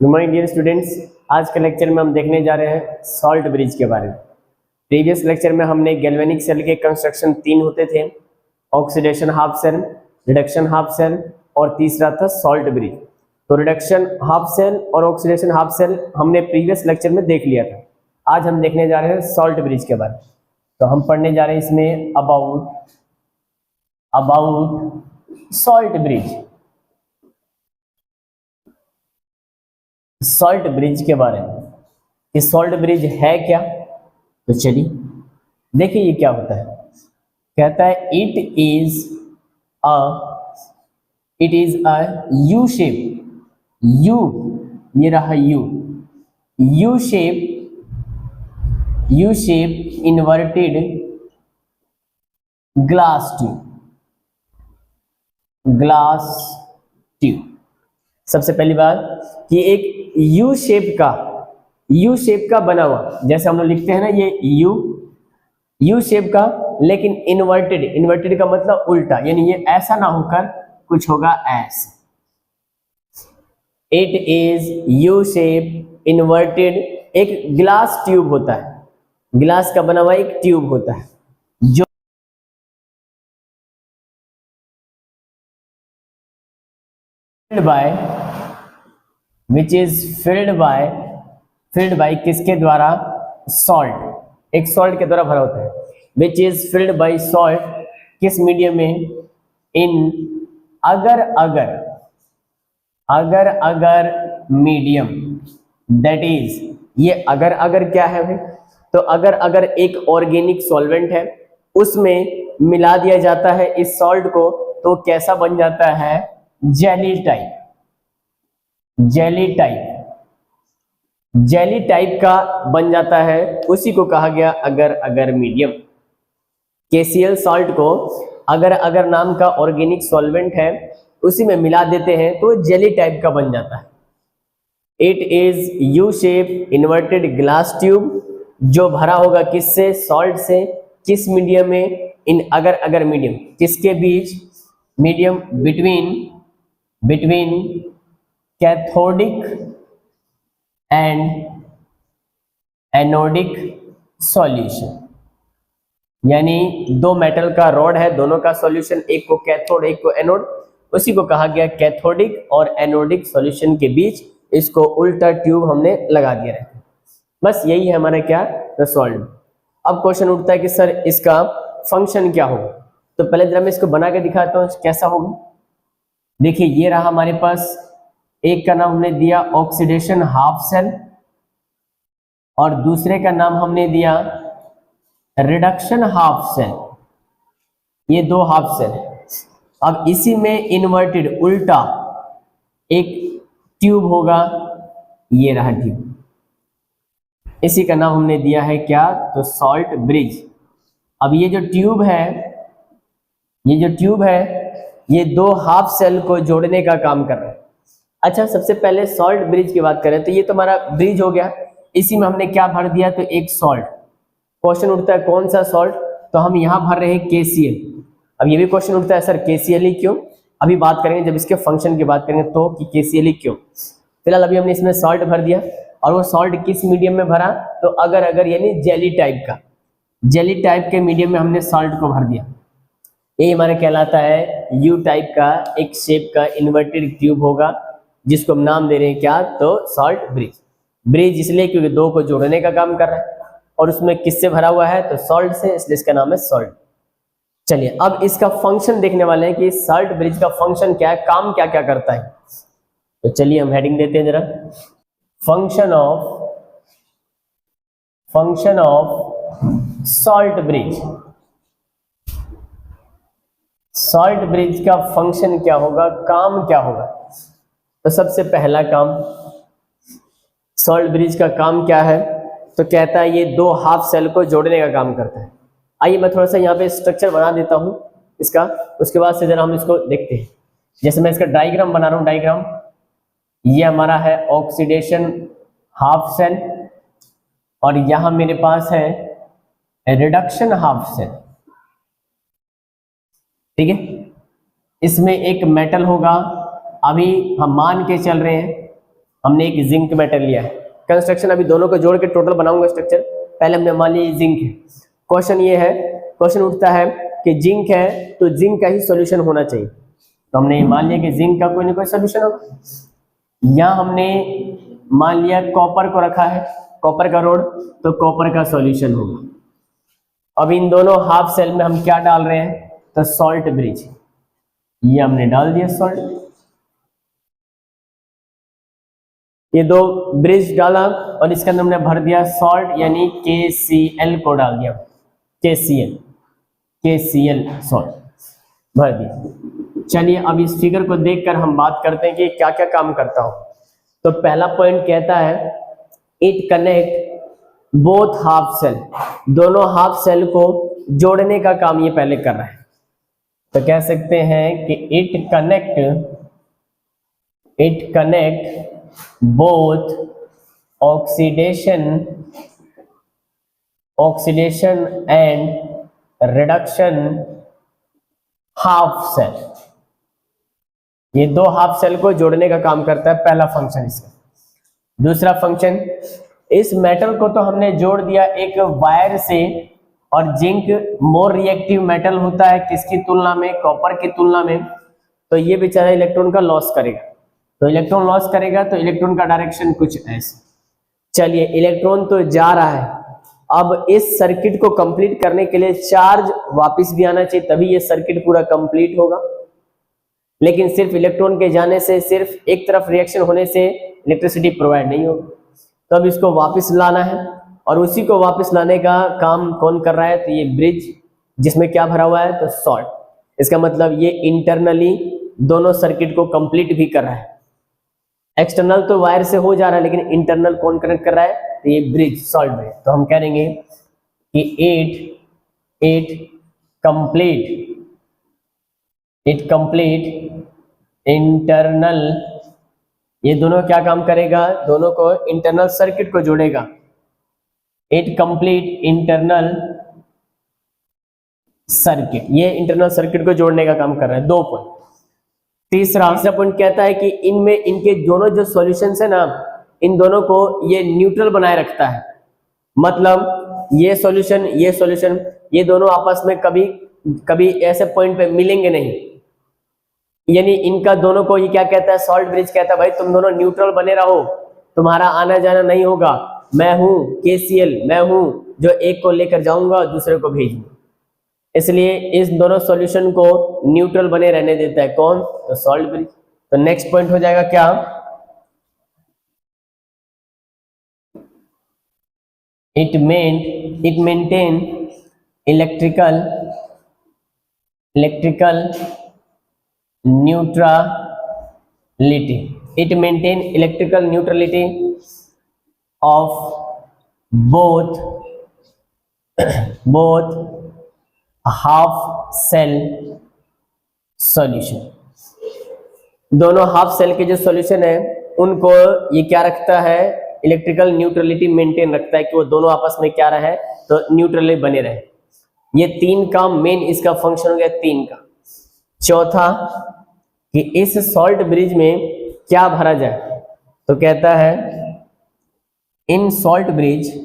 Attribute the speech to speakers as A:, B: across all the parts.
A: Good morning dear students. आज के lecture में हम देखने जा रहे हैं सॉल्ट ब्रिज के बारे में। प्रीवियस लेक्चर में हमने गैल्वेनिक सेल के कंस्ट्रक्शन 3 होते थे, oxidation half cell, reduction half cell और तीसरा था सॉल्ट ब्रिज। तो रिडक्शन हाफ सेल और ऑक्सीडेशन हाफ सेल हमने प्रीवियस लेक्चर में देख लिया था। आज हम देखने जा रहे हैं सॉल्ट ब्रिज के बारे में। तो हम पढ़ने जा रहे हैं इसमें about salt bridge, salt bridge के बारे में कि सॉल्ट ब्रिज है क्या। तो चलिए देखिए ये क्या होता है। कहता है it is a U shape, you ये रहा U shape inverted glass tube. सबसे पहली बात कि एक यू शेप का बना हुआ, जैसे हम लोग लिखते हैं ना ये यू शेप का, लेकिन इन्वर्टेड का मतलब उल्टा, यानी ये ऐसा ना होकर कुछ होगा ऐसा। It is U shape inverted, एक ग्लास ट्यूब होता है, ग्लास का बना हुआ एक ट्यूब होता है जो filled by किसके द्वारा, सॉल्ट, एक सॉल्ट के द्वारा भरा होता है। Which is filled by salt, किस मीडियम में, इन अगर मीडियम, दैट इज, ये अगर क्या है भाई, तो अगर एक ऑर्गेनिक सॉल्वेंट है उसमें मिला दिया जाता है इस सॉल्ट को, तो कैसा बन जाता है, जेली टाइप का बन जाता है। उसी को कहा गया अगर मीडियम। KCl सॉल्ट को अगर नाम का ऑर्गेनिक सॉल्वेंट है उसी में मिला देते हैं तो जेली टाइप का बन जाता है। It is U shape inverted glass tube, जो भरा होगा किससे, सॉल्ट से। किस मीडियम में, इन अगर मीडियम, किसके बीच, medium between cathodic and anodic solution, यानी दो मेटल का रॉड है, दोनों का सॉल्यूशन, एक को कैथोड एक को एनोड, उसी को कहा गया कैथोडिक और एनोडिक सॉल्यूशन के बीच इसको उल्टा ट्यूब हमने लगा दिया है। बस यही है हमारा क्या, सॉल्ट। अब क्वेश्चन उठता है कि सर इसका फंक्शन क्या होगा। तो पहले जरा मैं इसको बना के दिखाता हूँ कैसा होगा। देखिए ये रहा हमारे पास, एक का नाम हमने दिया ऑक्सीडेशन हाफ सेल और दूसरे का नाम हमने दिया रिडक्शन हाफ सेल। ये दो हाफ सेल है। अब इसी में इन्वर्टेड उल्टा एक ट्यूब होगा, ये रहा ट्यूब, इसी का नाम हमने दिया है क्या, तो सॉल्ट ब्रिज। अब ये जो ट्यूब है ये दो हाफ सेल को जोड़ने का काम कर रहा है। अच्छा, सबसे पहले सॉल्ट ब्रिज की बात करें तो ये तो हमारा ब्रिज हो गया, इसी में हमने क्या भर दिया, तो एक सॉल्ट। क्वेश्चन उठता है कौन सा सॉल्ट, तो हम यहाँ भर रहे हैं KCl। अब ये भी क्वेश्चन उठता है सर KCl ही क्यों, अभी बात करेंगे जब इसके फंक्शन की बात करेंगे तो कि KCl ही क्यों। फिलहाल अभी हमने इसमें सॉल्ट भर दिया, और वो सॉल्ट किस मीडियम में भरा, तो अगर यानी जेली टाइप के मीडियम में हमने सॉल्ट को भर दिया। ये हमारा कहलाता है यू टाइप का एक शेप का इन्वर्टेड ट्यूब होगा, जिसको हम नाम दे रहे हैं क्या, तो सॉल्ट ब्रिज इसलिए क्योंकि दो को जोड़ने का काम कर रहा है, और उसमें किससे भरा हुआ है, तो सॉल्ट से, इसलिए इसका नाम है सॉल्ट। चलिए अब इसका फंक्शन देखने वाले हैं कि सॉल्ट ब्रिज का फंक्शन क्या है, काम क्या क्या करता है। तो चलिए हम हेडिंग देते हैं जरा, फंक्शन ऑफ सॉल्ट ब्रिज का फंक्शन क्या होगा, काम क्या होगा। तो सबसे पहला काम, सॉल्ट ब्रिज का काम क्या है, तो कहता है ये दो हाफ सेल को जोड़ने का काम करता है। आइए मैं थोड़ा सा यहाँ पे स्ट्रक्चर बना देता हूँ इसका, उसके बाद से जरा हम इसको देखते हैं। जैसे मैं इसका डायग्राम बना रहा हूँ, डायग्राम ये हमारा है ऑक्सीडेशन हाफ सेल, और यहाँ मेरे पास है रिडक्शन हाफ सेल, ठीक है। इसमें एक मेटल होगा, अभी हम मान के चल रहे हैं हमने एक जिंक मेटल लिया है, कंस्ट्रक्शन अभी दोनों को जोड़ के टोटल बनाऊंगा स्ट्रक्चर। पहले हमने मान लिया जिंक है। क्वेश्चन ये है, क्वेश्चन उठता है कि जिंक है तो जिंक का ही सॉल्यूशन होना चाहिए, तो हमने मान लिया कि जिंक का कोई ना कोई सॉल्यूशन होगा। यहाँ हमने मान लिया कॉपर को रखा है, कॉपर का रोड, तो कॉपर का सॉल्यूशन होगा। अब इन दोनों हाफ सेल में हम क्या डाल रहे हैं, तो सॉल्ट ब्रिज, ये हमने डाल दिया सॉल्ट, ये दो ब्रिज डाला और इसके अंदर हमने भर दिया सॉल्ट, यानी KCl को डाल दिया, KCl सॉल्ट भर दिया। चलिए अब इस फिगर को देखकर हम बात करते हैं कि क्या क्या काम करता हो। तो पहला पॉइंट कहता है it connect both half cell, दोनों हाफ सेल को जोड़ने का काम ये पहले कर रहा है। तो कह सकते हैं कि it connect both oxidation and reduction half cell, ये दो हाफ सेल को जोड़ने का काम करता है, पहला फंक्शन इसका। दूसरा फंक्शन, इस मेटल को तो हमने जोड़ दिया एक वायर से, और जिंक मोर रिएक्टिव मेटल होता है किसकी तुलना में, कॉपर की तुलना में, तो ये बेचारा इलेक्ट्रॉन का लॉस करेगा। तो इलेक्ट्रॉन लॉस करेगा तो इलेक्ट्रॉन का डायरेक्शन कुछ ऐसे। चलिए इलेक्ट्रॉन तो जा रहा है, अब इस सर्किट को कंप्लीट करने के लिए चार्ज वापस भी आना चाहिए, तभी ये सर्किट पूरा कंप्लीट होगा। लेकिन सिर्फ इलेक्ट्रॉन के जाने से, सिर्फ एक तरफ रिएक्शन होने से इलेक्ट्रिसिटी प्रोवाइड नहीं होगी, तो अब इसको वापस लाना है, और उसी को वापस लाने का काम कौन कर रहा है, तो ये ब्रिज, जिसमें क्या भरा हुआ है, तो सॉल्ट। इसका मतलब ये इंटरनली दोनों सर्किट को कंप्लीट भी कर रहा है। एक्सटर्नल तो वायर से हो जा रहा है, लेकिन इंटरनल कौन कनेक्ट कर रहा है, तो ये ब्रिज, सॉल्ट ब्रिज। तो हम कह देंगे कि इट कंप्लीट इंटरनल, ये दोनों क्या काम करेगा, दोनों को इंटरनल सर्किट को जोड़ेगा। इट कंप्लीट इंटरनल सर्किट, ये इंटरनल सर्किट को जोड़ने का काम कर रहा है। 2 पॉइंट। तीसरा पॉइंट कहता है कि इनमें इनके दोनों जो सॉल्यूशंस है ना, इन दोनों को ये न्यूट्रल बनाए रखता है। मतलब ये सॉल्यूशन ये दोनों आपस में कभी ऐसे पॉइंट पे मिलेंगे नहीं, यानी इनका दोनों को ये क्या कहता है, सॉल्ट ब्रिज कहता है भाई तुम दोनों न्यूट्रल बने रहो, तुम्हारा आना जाना नहीं होगा, मैं हूं KCl, मैं हूं जो एक को लेकर जाऊंगा और दूसरे को भेजूंगा, इसलिए इस दोनों सॉल्यूशन को न्यूट्रल बने रहने देता है कौन, तो सॉल्ट ब्रिज। तो नेक्स्ट पॉइंट हो जाएगा क्या, it maintain electrical neutrality, it maintain electrical neutrality of both half cell solution. दोनों हाफ सेल के जो सॉल्यूशन है उनको ये क्या रखता है, इलेक्ट्रिकल न्यूट्रलिटी मेंटेन रखता है, कि वो दोनों आपस में क्या रहे, तो न्यूट्रली बने रहे। ये 3 काम मेन इसका फंक्शन हो गया 3 का। चौथा कि इस सॉल्ट ब्रिज में क्या भरा जाए, तो कहता है इन salt bridge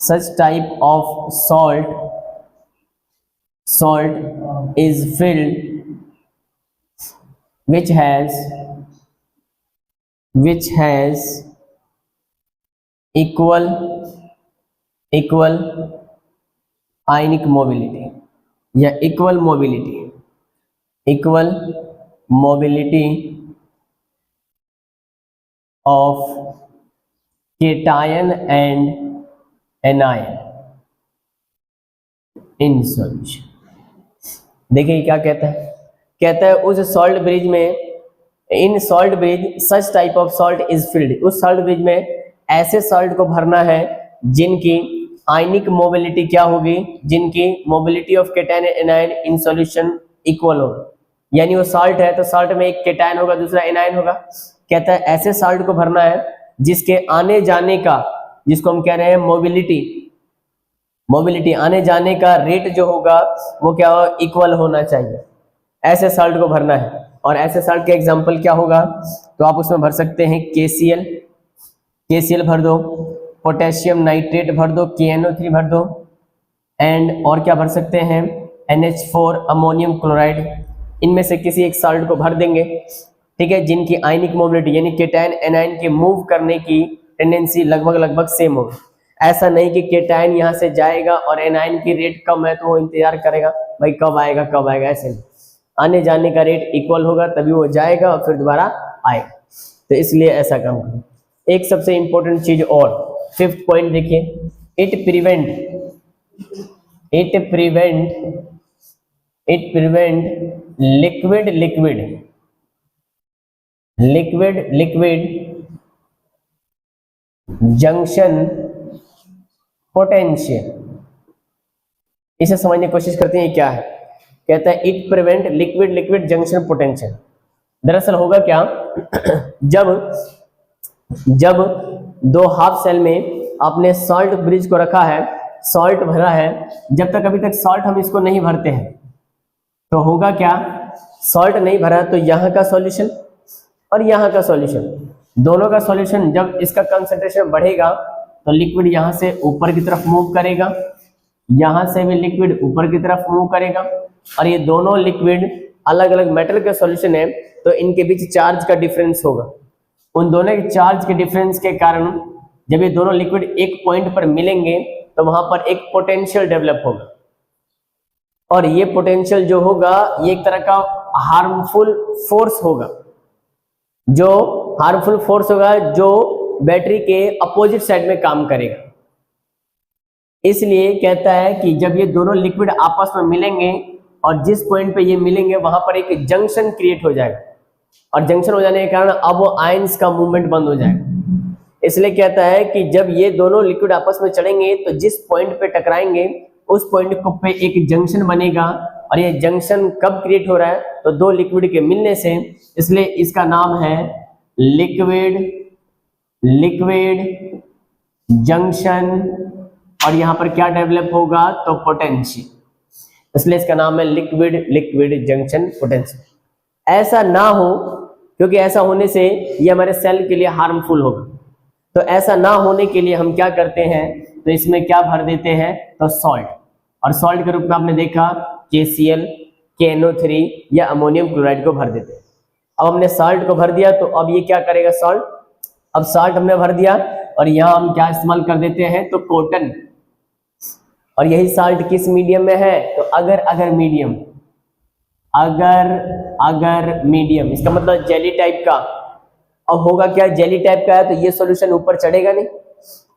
A: such type of salt is filled which has equal ionic mobility या equal mobility of cation and anion in solution। देखिए क्या कहता है उस सॉल्ट ब्रिज में, इन salt bridge such type of salt is filled, उस salt bridge में ऐसे सॉल्ट को भरना है जिनकी आयनिक मोबिलिटी क्या होगी, जिनकी mobility of cation and anion in solution equal होगा। यानी वो सॉल्ट है तो सॉल्ट में एक केटायन होगा दूसरा एनायन होगा। कहता है ऐसे सॉल्ट को भरना है जिसके आने जाने का, जिसको हम कह रहे हैं मोबिलिटी, मोबिलिटी आने जाने का रेट जो होगा वो क्या हो, इक्वल होना चाहिए। ऐसे साल्ट को भरना है। और ऐसे साल्ट के एग्जांपल क्या होगा, तो आप उसमें भर सकते हैं KCl, KCl भर दो, पोटेशियम नाइट्रेट भर दो, KNO3 भर दो, एंड और क्या भर सकते हैं, NH4 अमोनियम क्लोराइड। इनमें से किसी एक साल्ट को भर देंगे, ठीक है, जिनकी आयनिक मोबिलिटी यानी केटायन एनायन के मूव करने की टेंडेंसी लगभग सेम हो। ऐसा नहीं कि केटायन यहाँ से जाएगा और एनायन की रेट कम है तो वो इंतजार करेगा भाई कब आएगा कब आएगा, ऐसे नहीं। आने जाने का रेट इक्वल होगा तभी वो जाएगा और फिर दोबारा आएगा, तो इसलिए ऐसा काम करें। एक सबसे इंपॉर्टेंट चीज और, 5th पॉइंट देखिए, it prevent liquid junction potential. इसे समझने की कोशिश करते हैं क्या है। कहता है it prevent liquid junction potential. दरअसल होगा क्या जब दो हाफ सेल में आपने सॉल्ट ब्रिज को रखा है, सॉल्ट भरा है, जब तक अभी तक सॉल्ट हम इसको नहीं भरते हैं तो होगा क्या, सॉल्ट नहीं भरा तो यहाँ का सॉल्यूशन और यहाँ का सॉल्यूशन, दोनों का सॉल्यूशन जब इसका कंसंट्रेशन बढ़ेगा तो लिक्विड यहाँ से ऊपर की तरफ मूव करेगा, यहाँ से भी लिक्विड ऊपर की तरफ मूव करेगा, और ये दोनों लिक्विड अलग अलग मेटल के सॉल्यूशन है तो इनके बीच चार्ज का डिफरेंस होगा। उन दोनों के चार्ज के डिफरेंस के कारण जब ये दोनों लिक्विड एक पॉइंट पर मिलेंगे तो वहां पर एक पोटेंशियल डेवलप होगा, और ये पोटेंशियल जो होगा ये एक तरह का हार्मफुल फोर्स होगा, जो बैटरी के अपोजिट साइड में काम करेगा। इसलिए कहता है कि जब ये दोनों लिक्विड आपस में मिलेंगे और जिस पॉइंट पे ये मिलेंगे वहां पर एक जंक्शन क्रिएट हो जाएगा, और जंक्शन हो जाने के कारण अब वो आयंस का मूवमेंट बंद हो जाएगा। इसलिए कहता है कि जब ये दोनों लिक्विड आपस में चढ़ेंगे तो जिस पॉइंट पे टकराएंगे उस पॉइंट को पे एक जंक्शन बनेगा, और ये जंक्शन कब क्रिएट हो रहा है, तो दो लिक्विड के मिलने से, इसलिए इसका नाम है लिक्विड जंक्शन, और यहाँ पर क्या डेवलप होगा, तो पोटेंशियल, इसलिए इसका नाम है लिक्विड जंक्शन पोटेंशियल। ऐसा ना हो, क्योंकि ऐसा होने से ये हमारे सेल के लिए हार्मफुल होगा, तो ऐसा ना होने के लिए हम क्या करते हैं, तो इसमें क्या भर देते हैं, तो सॉल्ट, और सॉल्ट के रूप में आपने देखा KCl, KNO3 या अमोनियम क्लोराइड को भर देते हैं। अब हमने सॉल्ट को भर दिया तो अब ये क्या करेगा सॉल्ट, अब सॉल्ट हमने भर दिया और यहाँ हम क्या इस्तेमाल कर देते हैं, तो कॉटन, और यही सॉल्ट किस मीडियम में है, तो अगर मीडियम, इसका मतलब जेली टाइप का। अब होगा क्या, जेली टाइप का है तो ये सॉल्यूशन ऊपर चढ़ेगा नहीं,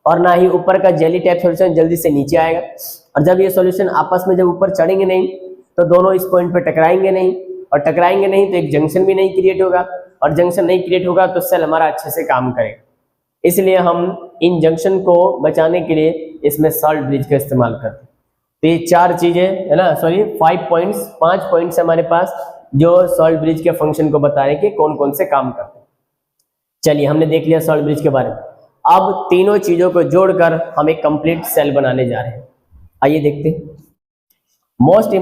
A: और ना ही ऊपर का जेली टाइप सॉल्यूशन जल्दी से नीचे आएगा, और जब ये सॉल्यूशन आपस में जब ऊपर चढ़ेंगे नहीं तो दोनों इस पॉइंट पे टकराएंगे नहीं, और टकराएंगे नहीं तो एक जंक्शन भी नहीं क्रिएट होगा, और जंक्शन नहीं क्रिएट होगा तो सेल हमारा अच्छे से काम करेगा। इसलिए हम इन जंक्शन को बचाने के लिए इसमें सॉल्ट ब्रिज का इस्तेमाल करते हैं। तो ये 4 चीजें है ना, सॉरी 5 पॉइंट्स हमारे पास जो सॉल्ट ब्रिज के फंक्शन को बता रहे हैं कि कौन कौन से काम करते हैं। चलिए हमने देख लिया सॉल्ट ब्रिज के बारे में। अब तीनों चीजों को जोड़कर हम एक कंप्लीट सेल बनाने जा रहे हैं। आइए देखते हैं। Most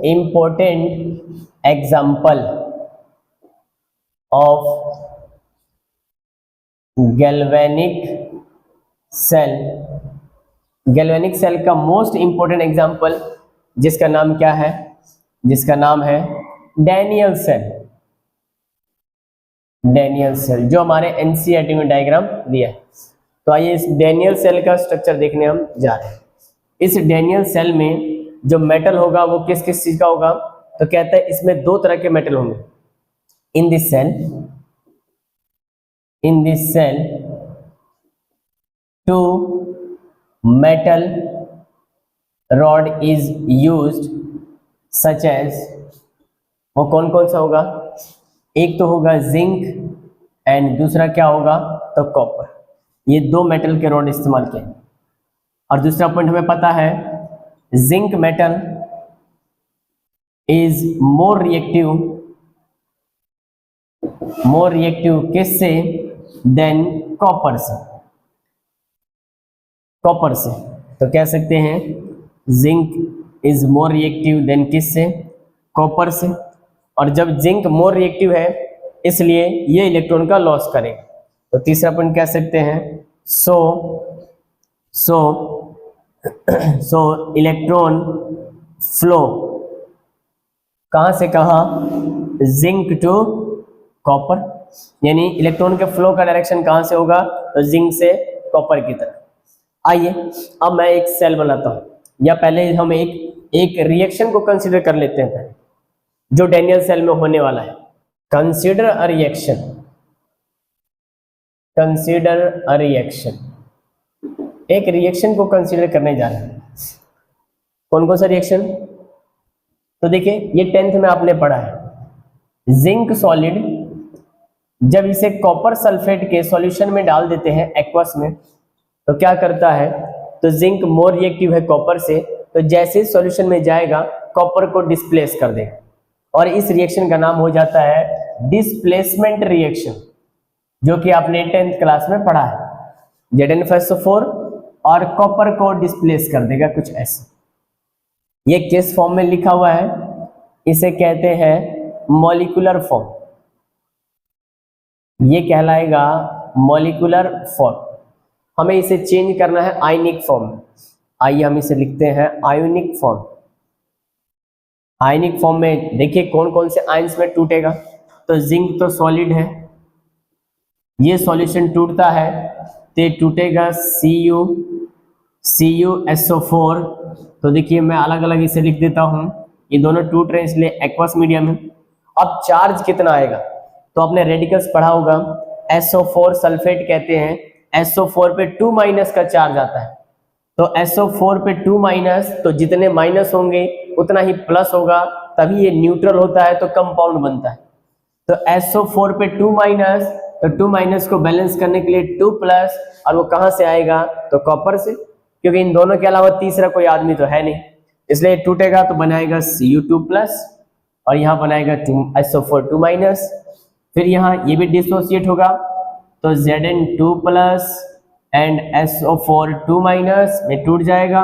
A: important example of galvanic cell का मोस्ट इंपॉर्टेंट एग्जाम्पल जिसका नाम क्या है, जिसका नाम है डैनियल सेल, जो हमारे NCERT में डायग्राम दिया है। तो आइए इस डैनियल सेल का स्ट्रक्चर देखने हम जा रहे हैं। इस डैनियल सेल में जो मेटल होगा वो किस किस चीज का होगा, तो कहता है इसमें 2 तरह के मेटल होंगे। In this cell 2 metal rod is used such as, वो कौन कौन सा होगा, एक तो होगा जिंक एंड दूसरा क्या होगा, तो कॉपर। ये 2 मेटल के रॉड इस्तेमाल किए। और दूसरा पॉइंट हमें पता है, zinc metal is more reactive किससे, देन कॉपर से। कॉपर से, तो कह सकते हैं zinc is more reactive than किस से, कॉपर से। और जब जिंक मोर रिएक्टिव है इसलिए ये इलेक्ट्रॉन का लॉस करेगा। तो तीसरा पॉइंट कह सकते हैं सो इलेक्ट्रॉन फ्लो कहां से कहां, जिंक टू कॉपर, यानी इलेक्ट्रॉन के फ्लो का डायरेक्शन कहां से होगा, तो जिंक से कॉपर की तरफ। आइए अब मैं एक सेल बनाता हूं, या पहले हम एक रिएक्शन को कंसीडर कर लेते हैं पहले, जो डैनियल सेल में होने वाला है। Consider a reaction, consider a reaction, एक रिएक्शन को कंसीडर करने जा रहे हैं। कौन सा रिएक्शन, तो देखिए ये 10th में आपने पढ़ा है, जिंक सॉलिड जब इसे कॉपर सल्फेट के सॉल्यूशन में डाल देते हैं एक्वस में, तो क्या करता है, तो जिंक मोर रिएक्टिव है कॉपर से, तो जैसे सॉल्यूशन में जाएगा कॉपर को डिस्प्लेस कर देगा, और इस रिएक्शन का नाम हो जाता है डिस्प्लेसमेंट रिएक्शन, जो कि आपने 10th क्लास में पढ़ा है। ZnFeSO4 और कॉपर को डिस्प्लेस कर देगा, कुछ ऐसे। ये किस फॉर्म में लिखा हुआ है, इसे कहते हैं मॉलिक्यूलर फॉर्म, ये कहलाएगा मॉलिक्यूलर फॉर्म। हमें इसे चेंज करना है आयनिक फॉर्म में। आइए हम इसे लिखते हैं आयोनिक फॉर्म। आयनिक फॉर्म में देखिए कौन कौन से आयंस में टूटेगा, तो जिंक तो सॉलिड है, ये सॉल्यूशन टूटता है तो टूटेगा CuSO4। तो देखिए मैं अलग अलग इसे लिख देता हूं, ये दोनों टूट रहे हैं इसलिए एक्वस मीडियम में। अब चार्ज कितना आएगा, तो आपने रेडिकल्स पढ़ा होगा, SO4 सल्फेट कहते हैं, SO4 पे 2- का चार्ज आता है, तो SO4 पे 2-, तो जितने माइनस होंगे उतना ही प्लस होगा, तभी ये न्यूट्रल होता है तो कंपाउंड बनता है। तो SO4 पे 2-, तो 2- को बैलेंस करने के लिए 2+, और वो कहां से आएगा, तो कॉपर से, क्योंकि इन दोनों के अलावा तीसरा कोई आदमी तो है नहीं, इसलिए टूटेगा तो बनाएगा Cu2+, और यहाँ बनाएगा SO4 2-। फिर यहाँ ये भी डिसोसिएट होगा, तो Zn2+ एंड SO4 2- में टूट जाएगा,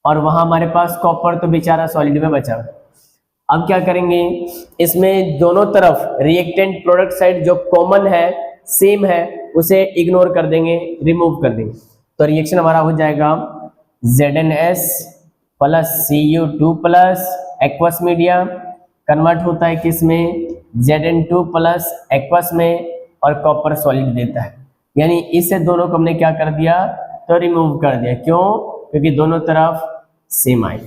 A: और वहां हमारे पास कॉपर तो बेचारा सॉलिड में बचा। अब क्या करेंगे, इसमें दोनों तरफ रिएक्टेंट प्रोडक्ट साइड जो कॉमन है, सेम है, उसे इग्नोर कर देंगे, रिमूव कर देंगे, तो रिएक्शन हमारा हो जाएगा ZnS plus Cu2+ aqueous media convert होता है किस में, Zn2+ एक्वस में, और कॉपर सॉलिड देता है। यानी इससे दोनों को हमने क्या कर दिया, तो रिमूव कर दिया। क्यों, क्योंकि दोनों तरफ सेम आई,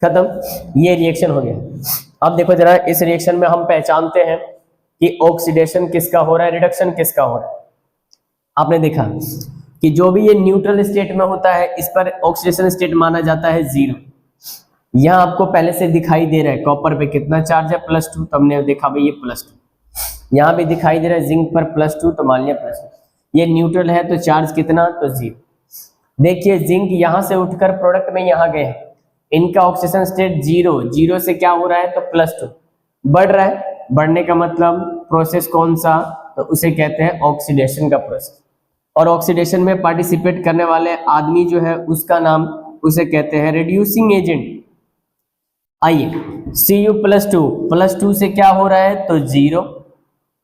A: खत्म, ये रिएक्शन हो गया। अब देखो जरा, इस रिएक्शन में हम पहचानते हैं कि ऑक्सीडेशन किसका हो रहा है, रिडक्शन किसका हो रहा है। आपने देखा कि जो भी ये न्यूट्रल स्टेट में होता है इस पर ऑक्सीडेशन स्टेट माना जाता है 0। यहां आपको पहले से दिखाई दे रहा है कॉपर पे कितना चार्ज है, +2, तो हमने देखा भाई ये +2। यहाँ भी दिखाई दे रहा है जिंक पर +2, तो मान लिया +2। ये न्यूट्रल है तो चार्ज कितना, तो 0। देखिए जिंक यहां से उठकर प्रोडक्ट में यहाँ गए, इनका ऑक्सीडेशन स्टेट 0 से क्या हो रहा है, तो +2 बढ़ रहा है। बढ़ने का मतलब प्रोसेस कौन सा, तो उसे कहते हैं ऑक्सीडेशन का प्रोसेस। और ऑक्सीडेशन में पार्टिसिपेट करने वाले आदमी जो है उसका नाम, उसे कहते हैं रिड्यूसिंग एजेंट। आइए Cu+2 से क्या हो रहा है, तो 0।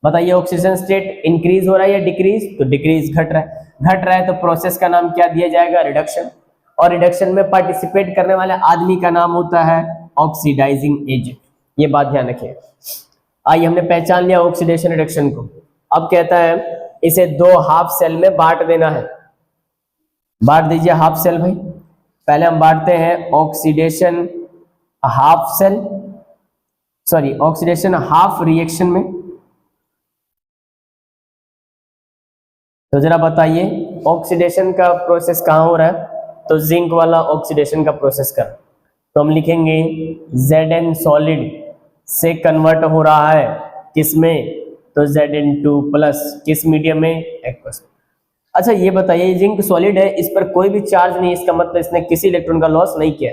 A: बताइए ऑक्सीजन स्टेट इंक्रीज हो रहा है या डिक्रीज, तो डिक्रीज, घट रहा है, तो प्रोसेस का नाम क्या दिया जाएगा, रिडक्शन। और रिडक्शन में पार्टिसिपेट करने वाले आदमी का नाम होता है ऑक्सीडाइजिंग एजेंट, ये बात ध्यान रखिए। आइए हमने पहचान लिया ऑक्सीडेशन रिडक्शन को। अब कहता है इसे 2 हाफ सेल में बांट देना है। बांट दीजिए हाफ सेल भाई। पहले हम बांटते हैं oxidation half cell, sorry oxidation half reaction में। तो जरा बताइए ऑक्सीडेशन का प्रोसेस कहां हो रहा है, तो जिंक वाला ऑक्सीडेशन का प्रोसेस कर, तो हम लिखेंगे Zn सॉलिड से कन्वर्ट हो रहा है किसमें, तो Zn2+, किस मीडियम में, एक्वस। अच्छा ये बताइए जिंक सॉलिड है, इस पर कोई भी चार्ज नहीं, इसका मतलब इसने किसी इलेक्ट्रॉन का लॉस नहीं किया,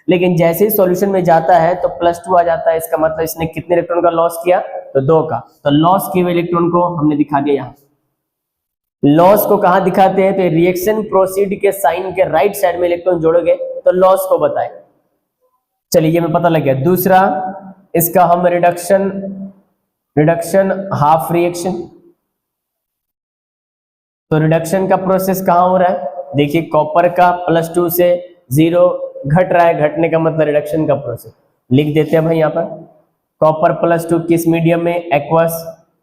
A: लेकिन जैसे ही सॉल्यूशन में जाता है तो +2 आ जाता है, इसका मतलब इसने कितने इलेक्ट्रॉन का लॉस किया, तो 2 का। तो लॉस किए हुए इलेक्ट्रॉन को हमने दिखा दिया यहाँ। लॉस को कहां दिखाते हैं? तो रिएक्शन प्रोसीड के साइन के राइट साइड में इलेक्ट्रॉन जोड़ोगे तो लॉस को बताए। चलिए ये में पता लग गया। दूसरा इसका हम रिडक्शन हाफ रिएक्शन। तो रिडक्शन का प्रोसेस कहां हो रहा है? देखिए कॉपर का +2 से 0 घट रहा है, घटने का मतलब रिडक्शन का प्रोसेस। लिख देते हैं भाई यहाँ पर कॉपर +2 किस मीडियम में? एक्वस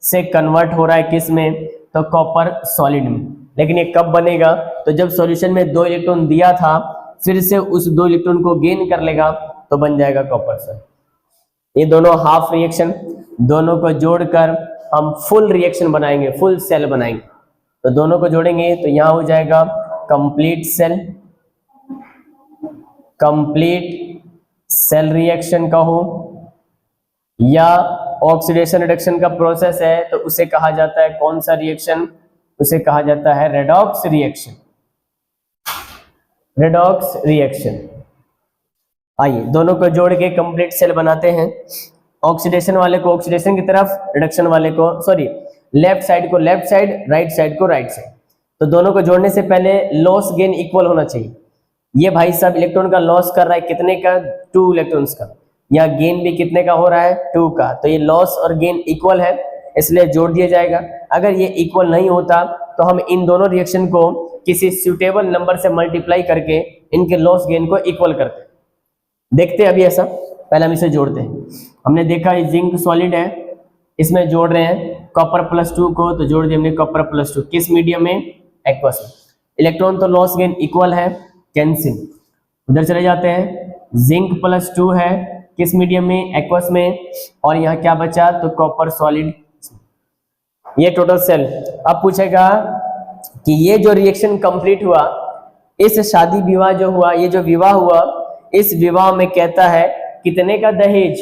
A: से कन्वर्ट हो रहा है किस में? तो कॉपर सॉलिड में। लेकिन ये कब बनेगा? तो जब सॉल्यूशन में 2 इलेक्ट्रॉन दिया था फिर से उस 2 इलेक्ट्रॉन को गेन कर लेगा तो बन जाएगा कॉपर सॉलिड। ये दोनों हाफ रिएक्शन, दोनों को जोड़कर हम फुल रिएक्शन बनाएंगे, फुल सेल बनाएंगे। तो दोनों को जोड़ेंगे तो यहां हो जाएगा कंप्लीट सेल रिएक्शन का हो या ऑक्सीडेशन रिडक्शन का प्रोसेस है तो उसे कहा जाता है कौन सा रिएक्शन? उसे कहा जाता है रेडॉक्स रिएक्शन। आइए दोनों को जोड़ के कंप्लीट सेल बनाते हैं। ऑक्सीडेशन वाले को ऑक्सीडेशन की तरफ, रिडक्शन वाले को लेफ्ट साइड को लेफ्ट साइड, राइट साइड को राइट साइड। तो दोनों को जोड़ने से पहले लॉस गेन इक्वल होना चाहिए। ये भाई साहब इलेक्ट्रॉन का लॉस कर रहा है कितने का? 2 इलेक्ट्रॉन्स का। यहाँ गेन भी कितने का हो रहा है? 2 का। तो ये लॉस और गेन इक्वल है इसलिए जोड़ दिया जाएगा। अगर ये इक्वल नहीं होता तो हम इन दोनों रिएक्शन को किसी सुटेबल नंबर से मल्टीप्लाई करके इनके लॉस गेन को इक्वल करते हैं। देखते हैं अभी ऐसा। पहले हम इसे जोड़ते हैं। हमने देखा ये जिंक सॉलिड है, इसमें जोड़ रहे हैं कॉपर +2 को, तो जोड़ दिया हमने कॉपर +2 किस मीडियम में? एक्वस में। इलेक्ट्रॉन तो लॉस गेन इक्वल है, कैंसिल। उधर चले जाते हैं, जिंक +2 है किस मीडियम में? एक्वस में। और यहाँ क्या बचा? तो कॉपर सॉलिड। ये टोटल सेल। अब पूछेगा कि ये जो रिएक्शन कंप्लीट हुआ, इस शादी विवाह जो हुआ, ये जो विवाह हुआ, इस विवाह में कहता है कितने का दहेज,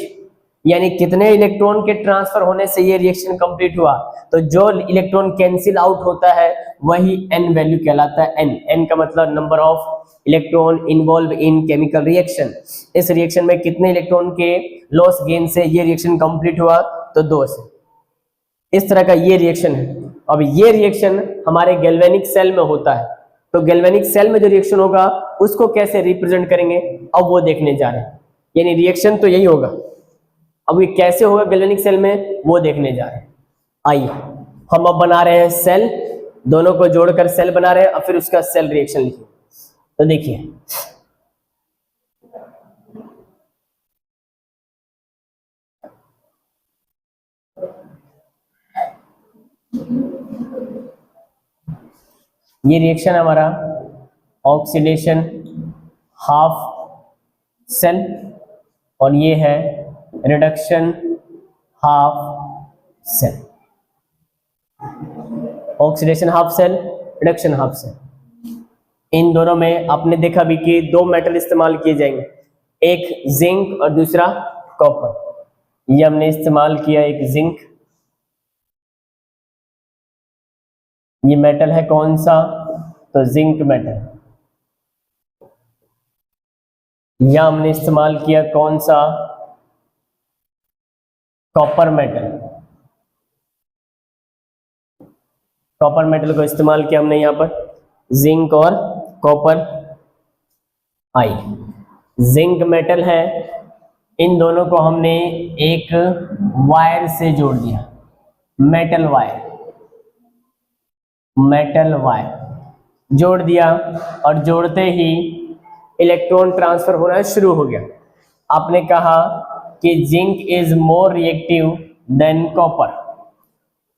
A: यानी कितने इलेक्ट्रॉन के ट्रांसफर होने से ये रिएक्शन कंप्लीट हुआ। तो जो इलेक्ट्रॉन कैंसिल आउट होता है वही n वैल्यू कहलाता है। n का मतलब number of electron involve in chemical reaction. इस रिएक्शन में कितने इलेक्ट्रॉन के लॉस गेन से ये रिएक्शन कंप्लीट हुआ? तो 2 से। इस तरह का ये रिएक्शन है। अब ये रिएक्शन हमारे गैल्वेनिक सेल में होता है। तो गैल्वेनिक सेल में जो रिएक्शन होगा उसको कैसे रिप्रेजेंट करेंगे अब वो देखने जा रहे हैं। यानी रिएक्शन तो यही होगा, अब ये कैसे होगा गैल्वेनिक सेल में वो देखने जा रहे हैं। आइए हम अब बना रहे हैं सेल, दोनों को जोड़कर सेल बना रहे हैं और फिर उसका सेल रिएक्शन लिखिए। तो देखिए ये रिएक्शन हमारा ऑक्सीडेशन हाफ सेल और ये है reduction half cell. Oxidation half cell, reduction half cell. इन दोनों में आपने देखा भी कि 2 मेटल इस्तेमाल किए जाएंगे, एक जिंक और दूसरा कॉपर। ये हमने इस्तेमाल किया एक जिंक। ये मेटल है कौन सा? तो जिंक मेटल। या हमने इस्तेमाल किया कौन सा? Copper metal. कॉपर मेटल को इस्तेमाल किया हमने यहां पर, जिंक और कॉपर। आई जिंक मेटल है, इन दोनों को हमने एक वायर से जोड़ दिया, मेटल वायर जोड़ दिया और जोड़ते ही इलेक्ट्रॉन ट्रांसफर होना शुरू हो गया। आपने कहा कि zinc is more reactive than copper,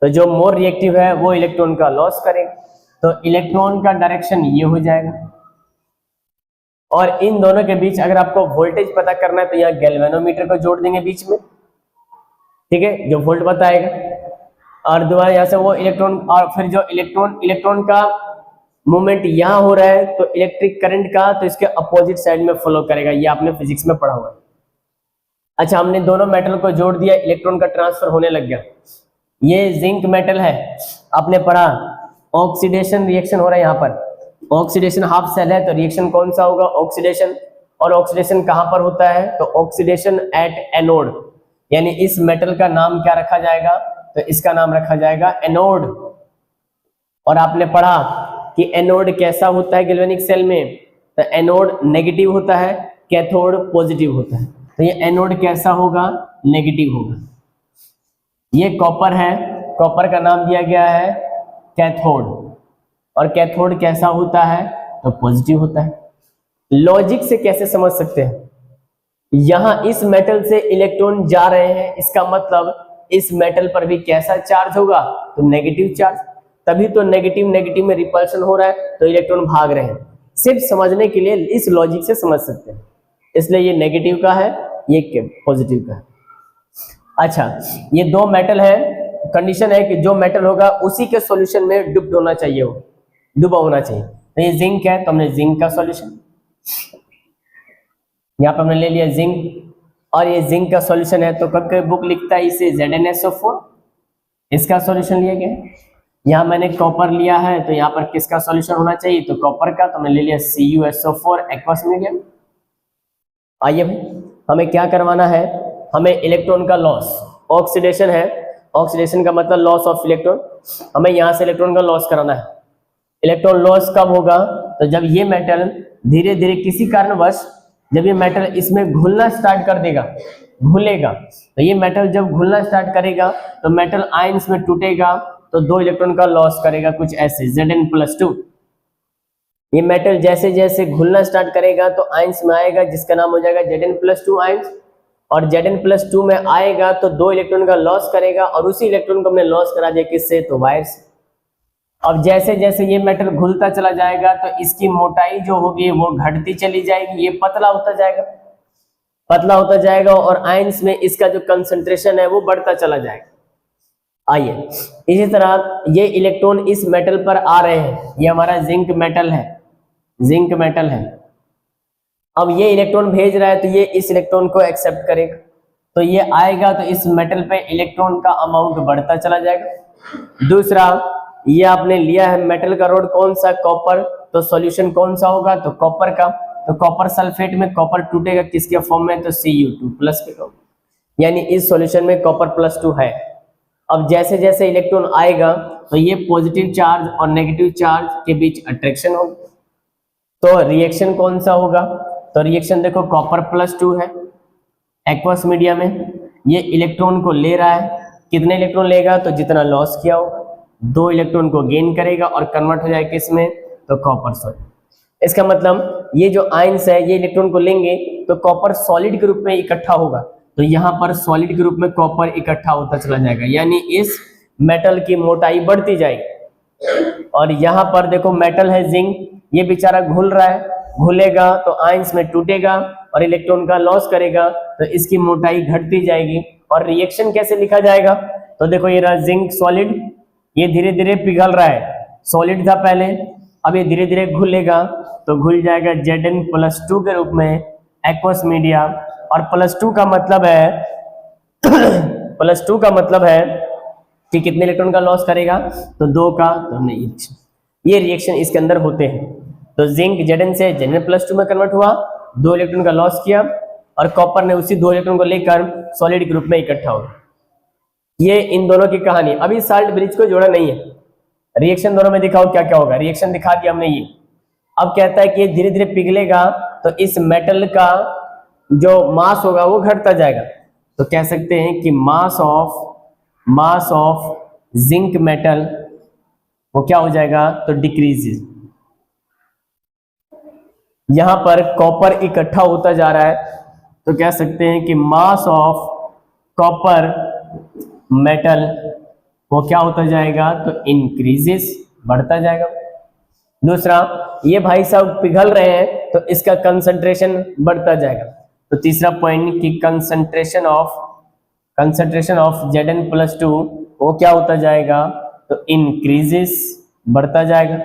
A: तो जो मोर रिएक्टिव है वो इलेक्ट्रॉन का लॉस करेगा, तो इलेक्ट्रॉन का डायरेक्शन ये हो जाएगा। और इन दोनों के बीच अगर आपको वोल्टेज पता करना है तो यहाँ गैल्वेनोमीटर को जोड़ देंगे बीच में, ठीक है, जो वोल्ट बताएगा। और दोबारा यहाँ से वो इलेक्ट्रॉन, और फिर जो इलेक्ट्रॉन का मूवमेंट यहाँ हो रहा है तो इलेक्ट्रिक करंट का तो इसके अपोजिट साइड में फॉलो करेगा, ये आपने फिजिक्स में पढ़ा हुआ है। अच्छा, हमने दोनों मेटल को जोड़ दिया, इलेक्ट्रॉन का ट्रांसफर होने लग गया। ये जिंक मेटल है, आपने पढ़ा ऑक्सीडेशन रिएक्शन हो रहा है यहाँ पर, ऑक्सीडेशन हाफ सेल है तो रिएक्शन कौन सा होगा? ऑक्सीडेशन। और ऑक्सीडेशन कहां पर होता है? तो ऑक्सीडेशन एट एनोड, यानी इस मेटल का नाम क्या रखा जाएगा? तो इसका नाम रखा जाएगा एनोड। और आपने पढ़ा कि एनोड कैसा होता है गैल्वेनिक सेल में, तो एनोड नेगेटिव होता है, कैथोड पॉजिटिव होता है। तो ये एनोड कैसा होगा, नेगेटिव होगा। ये कॉपर है, कॉपर का नाम दिया गया है कैथोड, और कैथोड कैसा होता है, तो पॉजिटिव होता है। लॉजिक से कैसे समझ सकते हैं, यहां इस मेटल से इलेक्ट्रॉन जा रहे हैं, इसका मतलब इस मेटल पर भी कैसा चार्ज होगा, तो नेगेटिव चार्ज, तभी तो नेगेटिव नेगेटिव में रिपल्शन हो रहा है, तो इलेक्ट्रॉन भाग रहे हैं। सिर्फ समझने के लिए इस लॉजिक से समझ सकते हैं, इसलिए ये नेगेटिव का है, ये पॉजिटिव का है। अच्छा, ये दो मेटल है, कंडीशन है कि जो मेटल होगा उसी के सॉल्यूशन में डिप्ड होना चाहिए, वो डूबा होना चाहिए। तो ये जिंक है, तो हमने जिंक का सॉल्यूशन यहाँ पर हमने ले लिया जिंक, और ये जिंक का सॉल्यूशन है, तो कब बुक लिखता है इसे ZnSO4, इसका सॉल्यूशन लिया गया। यहाँ मैंने कॉपर लिया है, तो यहाँ पर किसका सॉल्यूशन होना चाहिए, तो कॉपर का, तो हमने ले लिया CuSO4 एक्वस मीडियम। आइए भाई, हमें क्या करवाना है, हमें इलेक्ट्रॉन का लॉस, ऑक्सीडेशन है, ऑक्सीडेशन का मतलब लॉस ऑफ इलेक्ट्रॉन, हमें यहाँ से इलेक्ट्रॉन का लॉस कराना है। इलेक्ट्रॉन लॉस कब होगा, तो जब ये मेटल धीरे धीरे किसी कारणवश, जब ये मेटल इसमें घुलना स्टार्ट कर देगा, घुलेगा, तो ये मेटल जब घुलना स्टार्ट करेगा तो मेटल आयंस में टूटेगा, तो 2 इलेक्ट्रॉन का लॉस करेगा, कुछ ऐसे Zn+2। ये मेटल जैसे जैसे घुलना स्टार्ट करेगा तो आयंस में आएगा, जिसका नाम हो जाएगा Zn+2 आयंस, और Zn+2 में आएगा तो 2 इलेक्ट्रॉन का लॉस करेगा, और उसी इलेक्ट्रॉन को हमने लॉस करा दिया किससे, तो वायर से। अब जैसे जैसे ये मेटल घुलता चला जाएगा तो इसकी मोटाई जो होगी वो घटती चली जाएगी, ये पतला होता जाएगा, पतला होता जाएगा, और आयंस में इसका जो कंसंट्रेशन है वो बढ़ता चला जाएगा। आइए, इसी तरह ये इलेक्ट्रॉन इस मेटल पर आ रहे हैं, ये हमारा जिंक मेटल है, जिंक मेटल है। अब ये इलेक्ट्रॉन भेज रहा है, तो ये इस इलेक्ट्रॉन को एक्सेप्ट करेगा, तो ये आएगा, तो इस मेटल पे इलेक्ट्रॉन का अमाउंट बढ़ता चला जाएगा। दूसरा, ये आपने लिया है मेटल का रोड, कौन सा, कॉपर, तो सॉल्यूशन कौन सा होगा, तो कॉपर का, तो कॉपर सल्फेट में कॉपर टूटेगा किसके फॉर्म में, तो Cu2+ के फॉर्म, यानी इस सॉल्यूशन में कॉपर +2 है। अब जैसे जैसे इलेक्ट्रॉन आएगा तो ये पॉजिटिव चार्ज और नेगेटिव चार्ज के बीच अट्रैक्शन होगा, तो रिएक्शन कौन सा होगा, तो रिएक्शन देखो कॉपर +2 है एक्वस मीडिया में, ये इलेक्ट्रॉन को ले रहा है, कितने इलेक्ट्रॉन लेगा, तो जितना लॉस किया होगा, 2 इलेक्ट्रॉन को गेन करेगा और कन्वर्ट हो जाएगा किसमें, तो कॉपर सॉलिड। इसका मतलब ये जो आयंस है ये इलेक्ट्रॉन को लेंगे तो कॉपर सॉलिड के रूप में इकट्ठा होगा, तो यहाँ पर सॉलिड के रूप में कॉपर इकट्ठा होता चला जाएगा, यानी इस मेटल की मोटाई बढ़ती जाएगी। और यहाँ पर देखो मेटल है जिंक, ये बेचारा घुल रहा है, घुलेगा तो आयंस में टूटेगा और इलेक्ट्रॉन का लॉस करेगा, तो इसकी मोटाई घटती जाएगी। और रिएक्शन कैसे लिखा जाएगा, तो देखो ये रहा जिंक सॉलिड, ये धीरे धीरे पिघल रहा है, सॉलिड था पहले, अब ये धीरे धीरे घुलेगा, तो घुल जाएगा Zn+2 के रूप में एक्वस मीडिया। और +2 का मतलब है +2 का मतलब है कि कितने इलेक्ट्रॉन का लॉस करेगा, तो 2 का, तो हमने ये रिएक्शन इसके अंदर होते हैं। तो जिंक Zn से Zn+2 में कन्वर्ट हुआ, 2 इलेक्ट्रॉन का लॉस किया, और कॉपर ने उसी 2 इलेक्ट्रॉन को लेकर सॉलिड के रूप में इकट्ठा हुआ। ये इन दोनों की कहानी। अभी साल्ट ब्रिज को जोड़ा नहीं है, रिएक्शन दोनों में दिखाओ क्या क्या होगा, रिएक्शन दिखा दिया हमने ये। अब कहता है कि ये धीरे धीरे पिघलेगा तो इस मेटल का जो मास होगा वो घटता जाएगा, तो कह सकते हैं कि मास ऑफ जिंक मेटल वो क्या हो जाएगा, तो डिक्रीजेस। यहां पर कॉपर इकट्ठा होता जा रहा है, तो कह सकते हैं कि मास ऑफ कॉपर मेटल वो क्या होता जाएगा, तो इंक्रीजेस, बढ़ता जाएगा। दूसरा, ये भाई साहब पिघल रहे हैं तो इसका कंसंट्रेशन बढ़ता जाएगा। तो तीसरा पॉइंट कि कंसंट्रेशन ऑफ Zn+2 वो क्या होता जाएगा, तो इंक्रीजेस, बढ़ता जाएगा।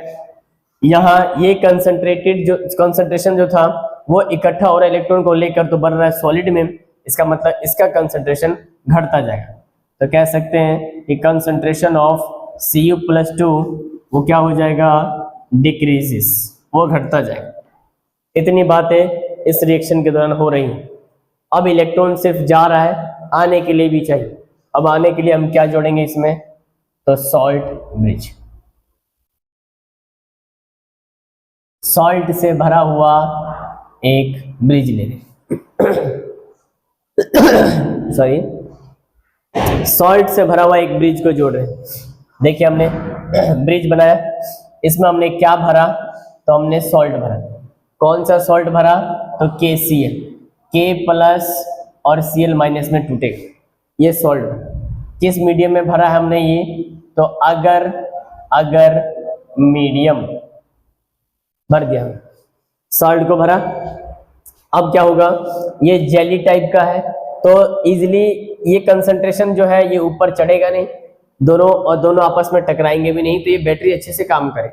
A: यहाँ ये कंसंट्रेशन जो था वो इकट्ठा हो रहा है इलेक्ट्रॉन को लेकर, तो बढ़ रहा है सॉलिड में, इसका मतलब इसका कंसंट्रेशन घटता जाएगा। तो कह सकते हैं कि कंसंट्रेशन ऑफ Cu+2 वो क्या हो जाएगा, डिक्रीजेस, वो घटता जाएगा। इतनी बातें इस रिएक्शन के दौरान हो रही हैं। अब इलेक्ट्रॉन सिर्फ जा रहा है, आने के लिए भी चाहिए। अब आने के लिए हम क्या जोड़ेंगे इसमें, तो सॉल्ट ब्रिज। सॉल्ट से भरा हुआ एक ब्रिज ले रहे सॉरी, सॉल्ट से भरा हुआ एक ब्रिज को जोड़ रहे हैं। देखिए हमने ब्रिज बनाया, इसमें हमने क्या भरा, तो हमने सॉल्ट भरा। कौन सा सॉल्ट भरा, तो KCl, K प्लस और Cl माइनस में टूटेगा, ये सॉल्ट किस मीडियम में भरा है हमने ये, तो अगर मीडियम भर दिया सॉल्ट को भरा। अब क्या होगा, ये जेली टाइप का है तो इजीली ये कंसंट्रेशन जो है ये ऊपर चढ़ेगा नहीं, दोनों आपस में टकराएंगे भी नहीं, तो ये बैटरी अच्छे से काम करे।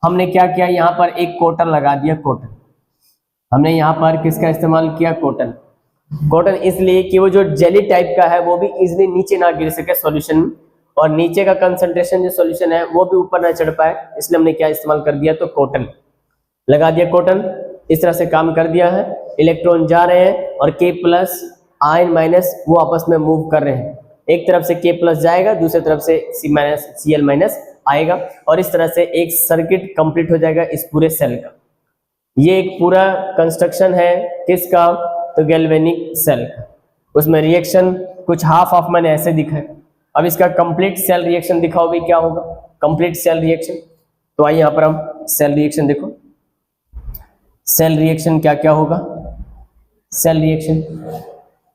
A: हमने क्या किया, यहाँ पर एक कोटन लगा दिया। कोटन हमने यहाँ पर किसका इस्तेमाल किया, कोटन। कोटन इसलिए कि वो जो जेली टाइप का है वो भी इजीली नीचे ना गिर सके सॉल्यूशन, और नीचे का कंसंट्रेशन जो सॉल्यूशन है वो भी ऊपर ना चढ़ पाए, इसलिए हमने क्या इस्तेमाल कर दिया, तो कोटन लगा दिया। कोटन इस तरह से काम कर दिया है, इलेक्ट्रॉन जा रहे हैं और K प्लस आयन माइनस वो आपस में मूव कर रहे हैं। एक तरफ से K प्लस जाएगा, दूसरी तरफ से Cl माइनस आएगा, और इस तरह से एक सर्किट कंप्लीट हो जाएगा इस पूरे सेल का। ये एक पूरा कंस्ट्रक्शन है किसका, तो गैल्वेनिक सेल का। उसमें रिएक्शन कुछ हाफ मैंने ऐसे दिखाए। अब इसका कंप्लीट सेल रिएक्शन दिखाओ भी क्या होगा, कंप्लीट सेल रिएक्शन। तो आइए यहाँ पर हम सेल रिएक्शन देखो, सेल रिएक्शन क्या क्या होगा। सेल रिएक्शन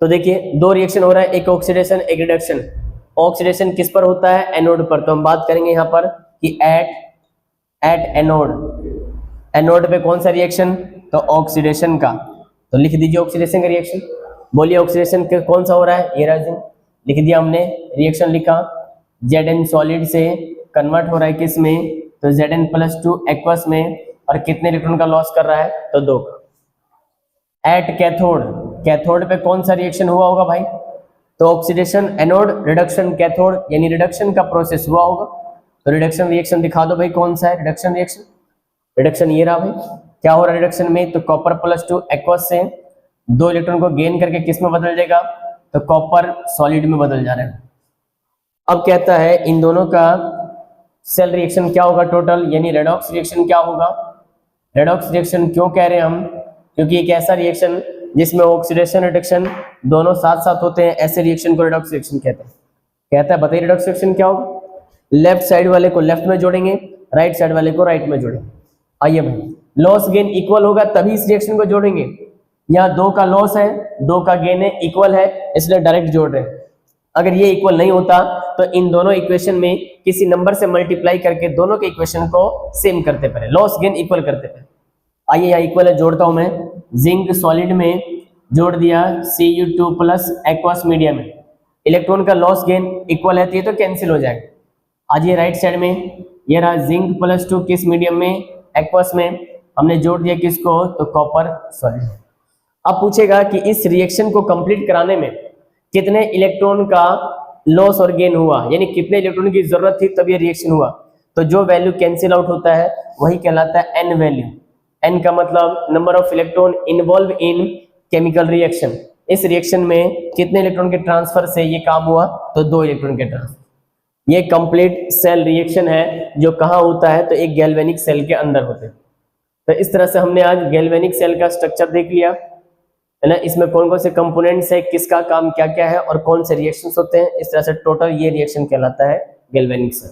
A: तो देखिए दो रिएक्शन हो रहा है, एक ऑक्सीडेशन एक रिडक्शन। ऑक्सीडेशन किस पर होता है, एनोड पर। तो हम बात करेंगे यहाँ पर कि एट एनोड पे कौन सा रिएक्शन, तो ऑक्सीडेशन का। तो लिख दीजिए ऑक्सीडेशन का रिएक्शन। बोलिए ऑक्सीडेशन कौन सा हो रहा है, ये राइजिंग लिख दिया हमने, रिएक्शन लिखा। Zn सॉलिड से कन्वर्ट हो रहा है किस में, तो Zn+2 एक्वस में, और कितने इलेक्ट्रॉन का लॉस कर रहा है, तो 2 का। एट कैथोड पे कौन सा रिएक्शन हुआ होगा भाई, तो ऑक्सीडेशन एनोड, रिडक्शन कैथोड, यानी रिडक्शन का प्रोसेस हुआ होगा। तो रिडक्शन रिएक्शन दिखा दो भाई, कौन सा है रिडक्शन रिएक्शन। रिडक्शन ये रहा भाई, क्या हो रहा है रिडक्शन में, तो Cr+2 एक्वस से 2 इलेक्ट्रॉन को गेन करके किस में बदल जाएगा, तो कॉपर सॉलिड में बदल जा रहा है। अब कहता है इन दोनों का सेल रिएक्शन क्या होगा टोटल, यानी रेडॉक्स रिएक्शन क्या होगा। रेडॉक्स रिएक्शन क्यों कह रहे हैं हम, क्योंकि एक ऐसा रिएक्शन जिसमें ऑक्सीडेशन रिडक्शन दोनों साथ साथ होते हैं, ऐसे रिएक्शन को रेडॉक्स रिएक्शन कहते हैं। कहता है बताइए रेडॉक्स रिएक्शन क्या होगा। लेफ्ट साइड वाले को लेफ्ट में जोड़ेंगे, राइट साइड वाले को राइट में जोड़ेंगे। आइए भाई, लॉस गेन इक्वल होगा तभी इस रिएक्शन को जोड़ेंगे। यहाँ 2 का लॉस है, 2 का गेन है, इक्वल है, इसलिए डायरेक्ट जोड़ रहे हैं। अगर ये इक्वल नहीं होता तो इन दोनों इक्वेशन में किसी नंबर से मल्टीप्लाई करके दोनों के इक्वेशन को सेम करते पहले, लॉस गेन इक्वल करते पहले। आइए यहाँ इक्वल है, जोड़ता हूं मैं। जिंक सॉलिड में जोड़ दिया Cu2+ एक्वस मीडियम में, इलेक्ट्रॉन का लॉस गेन इक्वल है तो ये तो कैंसिल हो जाएगा। आज ये राइट साइड में ये रहा Zinc+2 किस मीडियम में, एक्वस में, हमने जोड़ दिया किसको, तो कॉपर सॉलिड। अब पूछेगा कि इस रिएक्शन को कंप्लीट कराने में कितने इलेक्ट्रॉन का लॉस और गेन हुआ, यानी कितने इलेक्ट्रॉन की जरूरत थी तब ये रिएक्शन हुआ। तो जो वैल्यू कैंसिल आउट होता है वही कहलाता है एन वैल्यू। एन का मतलब number of electron involve in chemical reaction. इस रिएक्शन में कितने इलेक्ट्रॉन के ट्रांसफर से ये काम हुआ, तो 2 इलेक्ट्रॉन के ट्रांसफर। ये कंप्लीट सेल रिएक्शन है जो कहाँ होता है, तो एक गैल्वेनिक सेल के अंदर होते हैं। तो इस तरह से हमने आज गैल्वेनिक सेल का स्ट्रक्चर देख लिया है ना, इसमें कौन कौन से कंपोनेंट्स है, किसका काम क्या क्या है और कौन से रिएक्शंस होते हैं। इस तरह से टोटल ये रिएक्शन कहलाता है गैल्वेनिक सेल।